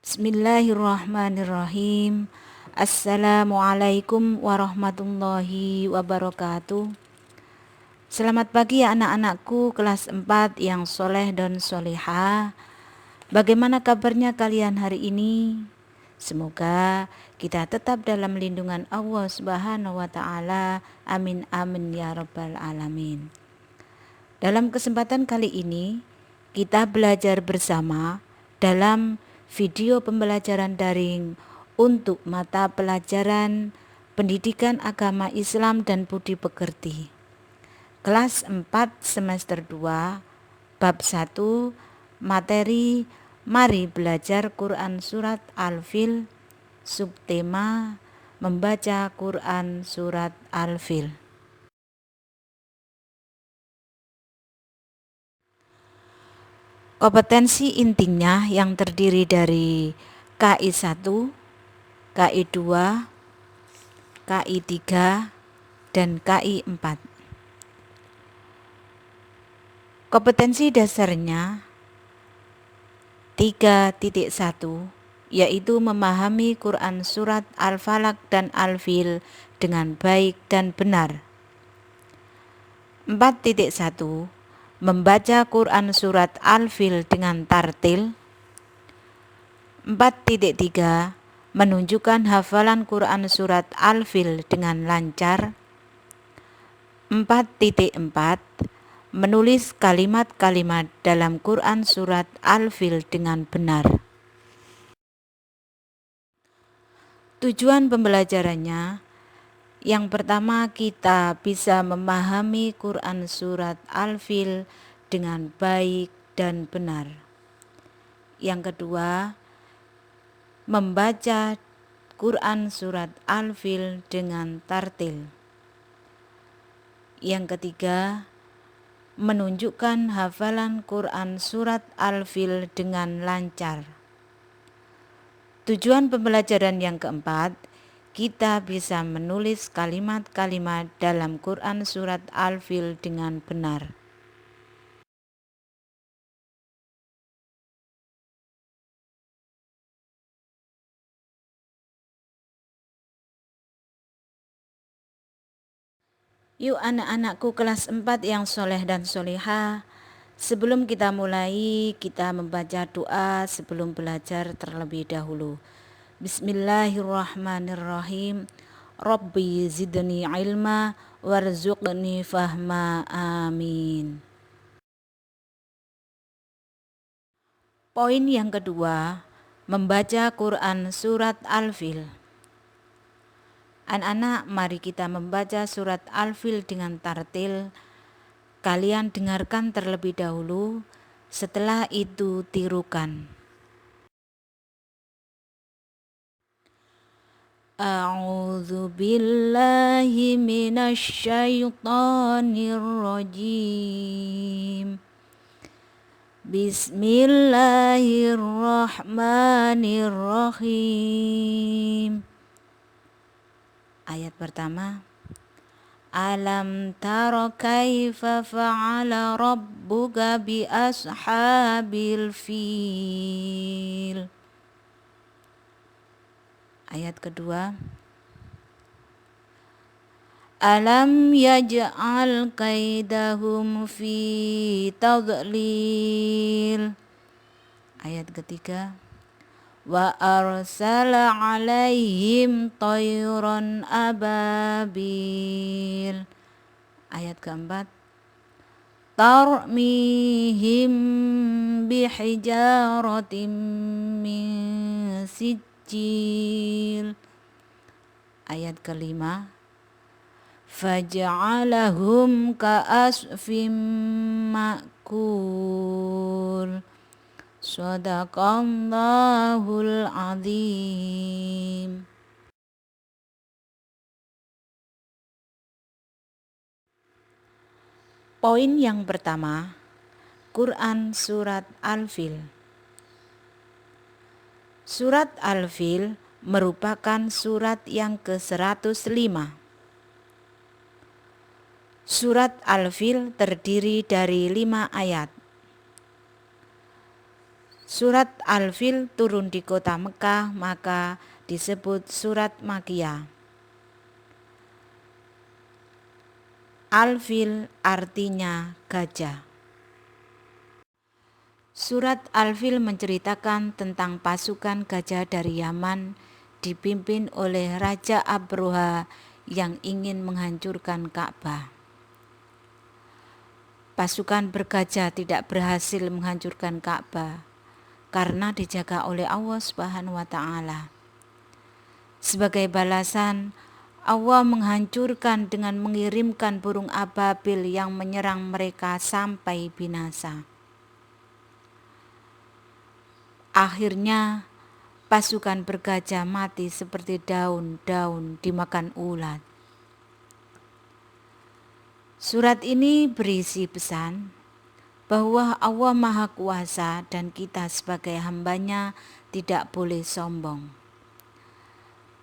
Bismillahirrahmanirrahim. Assalamualaikum warahmatullahi wabarakatuh. Selamat pagi ya anak-anakku kelas 4 yang soleh dan soleha. Bagaimana kabarnya kalian hari ini? Semoga kita tetap dalam lindungan Allah Subhanahu wa Ta'ala. Amin amin ya rabbal alamin. Dalam kesempatan kali ini kita belajar bersama dalam video pembelajaran daring untuk mata pelajaran Pendidikan Agama Islam dan Budi Pekerti. Kelas 4 semester 2 bab 1 materi Mari belajar Quran surat Al-Fil, subtema membaca Quran surat Al-Fil. Kompetensi intinya yang terdiri dari KI 1, KI 2, KI 3, dan KI 4. Kompetensi dasarnya 3.1 yaitu memahami Quran surat Al-Falaq dan Al-Fil dengan baik dan benar. 4.1 membaca Quran surat Al-Fil dengan tartil. 4.3 menunjukkan hafalan Quran surat Al-Fil dengan lancar. 4.4 menulis kalimat-kalimat dalam Quran surat Al-Fil dengan benar. Tujuan pembelajarannya, yang pertama kita bisa memahami Quran surat Al-Fil dengan baik dan benar. Yang kedua, membaca Quran surat Al-Fil dengan tartil. Yang ketiga, menunjukkan hafalan Quran surat Al-Fil dengan lancar. Tujuan pembelajaran yang keempat, kita bisa menulis kalimat-kalimat dalam Quran surat Al-Fil dengan benar. Yuk anak-anakku kelas 4 yang soleh dan soleha, sebelum kita mulai, kita membaca doa sebelum belajar terlebih dahulu. Bismillahirrahmanirrahim. Rabbi zidni ilma warzuqni fahma, amin. Poin yang kedua, membaca Quran surat Al-Fil. Anak-anak, mari kita membaca surat Al-Fil dengan tartil. Kalian dengarkan terlebih dahulu, setelah itu tirukan. A'udzu billahi minasy syaithanir rajim. Bismillahirrahmanirrahim. Ayat pertama, Alam tara kaifa fa'ala rabbuka bi ashabil fil. Ayat kedua, Alam yaj'al kaidahum fi tadlil. Ayat ketiga, Wa arsala alaihim tayran ababil. Ayat keempat, Tarmihim bihijaratim min sijil. Ayat kelima, Faja'alahum ka'asfim ma'kul. Shadaqallahul azim. Poin yang pertama, Quran surat Al-Fil. Surat Al-Fil merupakan surat yang ke-105. Surat Al-Fil terdiri dari 5 ayat. Surat Al-Fil turun di kota Mekah, maka disebut surat Makkiyah. Al-Fil artinya gajah. Surat Al-Fil menceritakan tentang pasukan gajah dari Yaman dipimpin oleh Raja Abroha yang ingin menghancurkan Ka'bah. Pasukan bergajah tidak berhasil menghancurkan Ka'bah karena dijaga oleh Allah Subhanahu wa Ta'ala. Sebagai balasan, Allah menghancurkan dengan mengirimkan burung ababil yang menyerang mereka sampai binasa. Akhirnya, pasukan bergajah mati seperti daun-daun dimakan ulat. Surat ini berisi pesan bahwa Allah Maha Kuasa dan kita sebagai hamba-Nya tidak boleh sombong.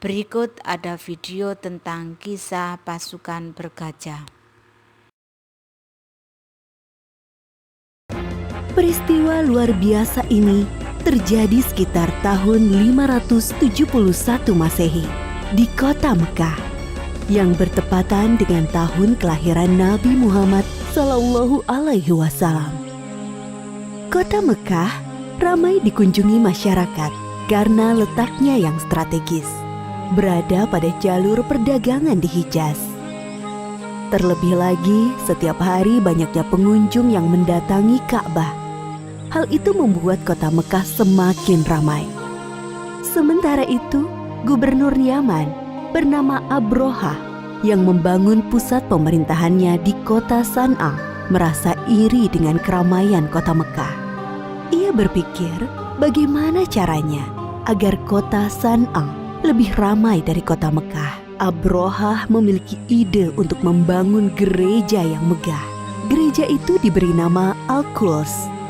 Berikut ada video tentang kisah pasukan bergajah. Peristiwa luar biasa ini terjadi sekitar tahun 571 Masehi di kota Mekah yang bertepatan dengan tahun kelahiran Nabi Muhammad SAW. Kota Mekah ramai dikunjungi masyarakat karena letaknya yang strategis, berada pada jalur perdagangan di Hijaz. Terlebih lagi, setiap hari banyaknya pengunjung yang mendatangi Ka'bah. Hal itu membuat kota Mekah semakin ramai. Sementara itu, Gubernur Yaman bernama Abroha yang membangun pusat pemerintahannya di kota San'a merasa iri dengan keramaian kota Mekah. Ia berpikir bagaimana caranya agar kota San'a lebih ramai dari kota Mekah. Abroha memiliki ide untuk membangun gereja yang megah. Gereja itu diberi nama Al-Quds.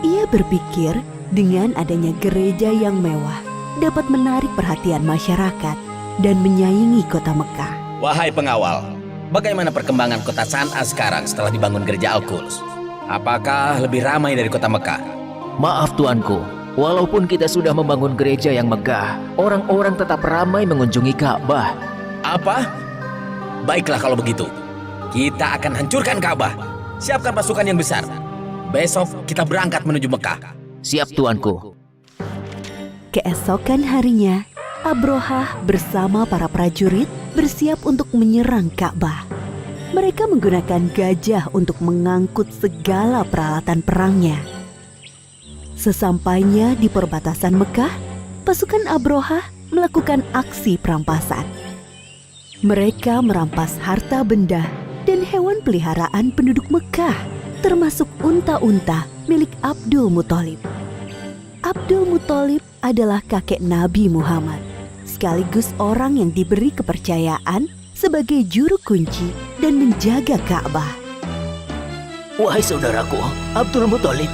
Ia berpikir dengan adanya gereja yang mewah dapat menarik perhatian masyarakat dan menyaingi kota Mekah. Wahai pengawal, bagaimana perkembangan kota San'a sekarang setelah dibangun gereja Al-Quds? Apakah lebih ramai dari kota Mekah? Maaf tuanku, walaupun kita sudah membangun gereja yang megah, orang-orang tetap ramai mengunjungi Ka'bah. Apa? Baiklah kalau begitu, kita akan hancurkan Ka'bah. Siapkan pasukan yang besar. Besok kita berangkat menuju Mekah. Siap tuanku. Keesokan harinya, Abroha bersama para prajurit bersiap untuk menyerang Ka'bah. Mereka menggunakan gajah untuk mengangkut segala peralatan perangnya. Sesampainya di perbatasan Mekah, pasukan Abroha melakukan aksi perampasan. Mereka merampas harta benda dan hewan peliharaan penduduk Mekah, termasuk unta-unta milik Abdul Muthalib. Abdul Muthalib adalah kakek Nabi Muhammad, sekaligus orang yang diberi kepercayaan sebagai juru kunci dan menjaga Ka'bah. Wahai saudaraku, Abdul Muthalib,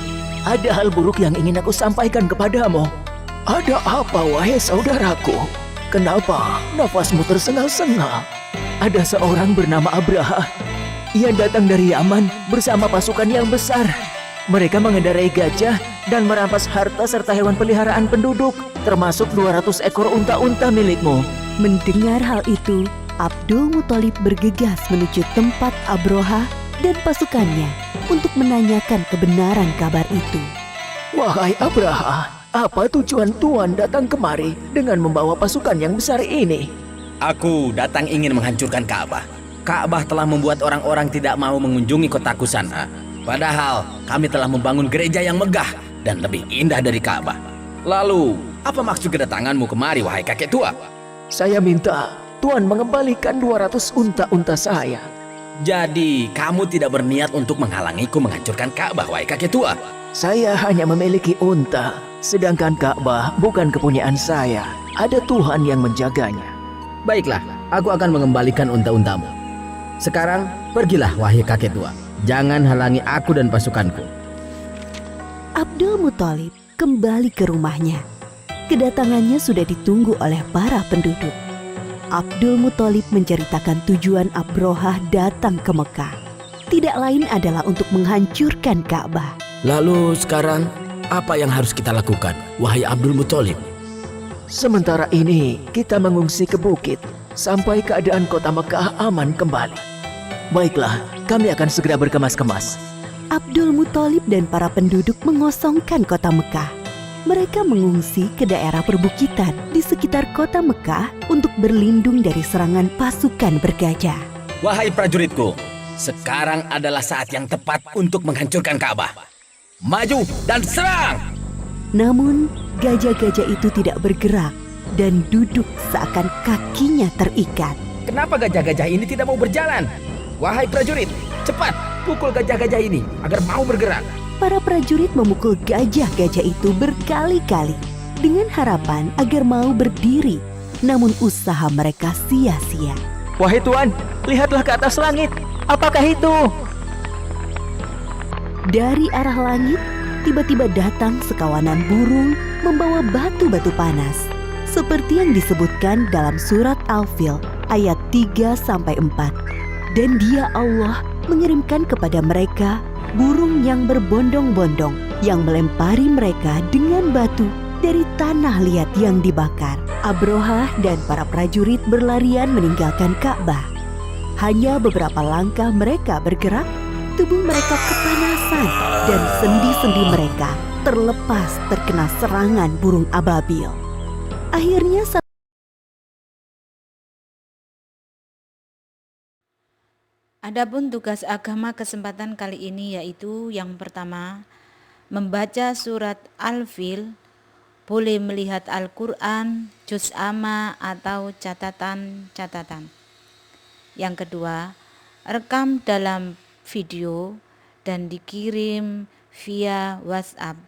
ada hal buruk yang ingin aku sampaikan kepadamu. Ada apa, wahai saudaraku? Kenapa nafasmu tersengal-sengal? Ada seorang bernama Abraha. Ia datang dari Yaman bersama pasukan yang besar. Mereka mengendarai gajah dan merampas harta serta hewan peliharaan penduduk, termasuk 200 ekor unta-unta milikmu. Mendengar hal itu, Abdul Muthalib bergegas menuju tempat Abroha dan pasukannya untuk menanyakan kebenaran kabar itu. Wahai Abraha, apa tujuan Tuan datang kemari dengan membawa pasukan yang besar ini? Aku datang ingin menghancurkan Ka'bah. Ka'bah telah membuat orang-orang tidak mau mengunjungi kotaku San'a. Padahal kami telah membangun gereja yang megah dan lebih indah dari Ka'bah. Lalu, apa maksud kedatanganmu kemari, wahai kakek tua? Saya minta Tuan mengembalikan 200 unta-unta saya. Jadi, kamu tidak berniat untuk menghalangiku menghancurkan Ka'bah, wahai kakek tua? Saya hanya memiliki unta, sedangkan Ka'bah bukan kepunyaan saya. Ada Tuhan yang menjaganya. Baiklah, aku akan mengembalikan unta-untamu. Sekarang, pergilah, wahai kakek tua. Jangan halangi aku dan pasukanku. Abdul Muthalib kembali ke rumahnya. Kedatangannya sudah ditunggu oleh para penduduk. Abdul Muthalib menceritakan tujuan Abroha datang ke Mekah. Tidak lain adalah untuk menghancurkan Ka'bah. Lalu sekarang, Apa yang harus kita lakukan, wahai Abdul Muthalib? Sementara ini kita mengungsi ke bukit sampai keadaan kota Mekah aman kembali. Baiklah, kami akan segera berkemas-kemas. Abdul Muthalib dan para penduduk mengosongkan kota Mekah. Mereka mengungsi ke daerah perbukitan di sekitar kota Mekah untuk berlindung dari serangan pasukan bergajah. Wahai prajuritku, sekarang adalah saat yang tepat untuk menghancurkan Ka'bah. Maju dan serang! Namun, gajah-gajah itu tidak bergerak dan duduk seakan kakinya terikat. Kenapa gajah-gajah ini tidak mau berjalan? Wahai prajurit, cepat pukul gajah-gajah ini agar mau bergerak. Para prajurit memukul gajah-gajah itu berkali-kali dengan harapan agar mau berdiri. Namun usaha mereka sia-sia. Wahai Tuan, lihatlah ke atas langit. Apakah itu? Dari arah langit, tiba-tiba datang sekawanan burung membawa batu-batu panas. Seperti yang disebutkan dalam surat Al-Fil ayat 3-4. Dan Dia Allah mengirimkan kepada mereka burung yang berbondong-bondong yang melempari mereka dengan batu dari tanah liat yang dibakar. Abrohah dan para prajurit berlarian meninggalkan Ka'bah. Hanya beberapa langkah mereka bergerak, tubuh mereka kepanasan dan sendi-sendi mereka terlepas terkena serangan burung ababil. Akhirnya Adapun tugas agama kesempatan kali ini yaitu yang pertama, membaca surat Al-Fil, boleh melihat Al-Quran, juz amma atau catatan-catatan. Yang kedua, rekam dalam video dan dikirim via WhatsApp.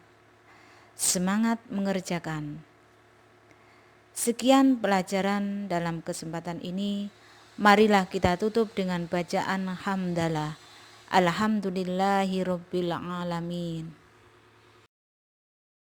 Semangat mengerjakan. Sekian pelajaran dalam kesempatan ini. Marilah kita tutup dengan bacaan hamdalah. Alhamdulillahirabbil alamin.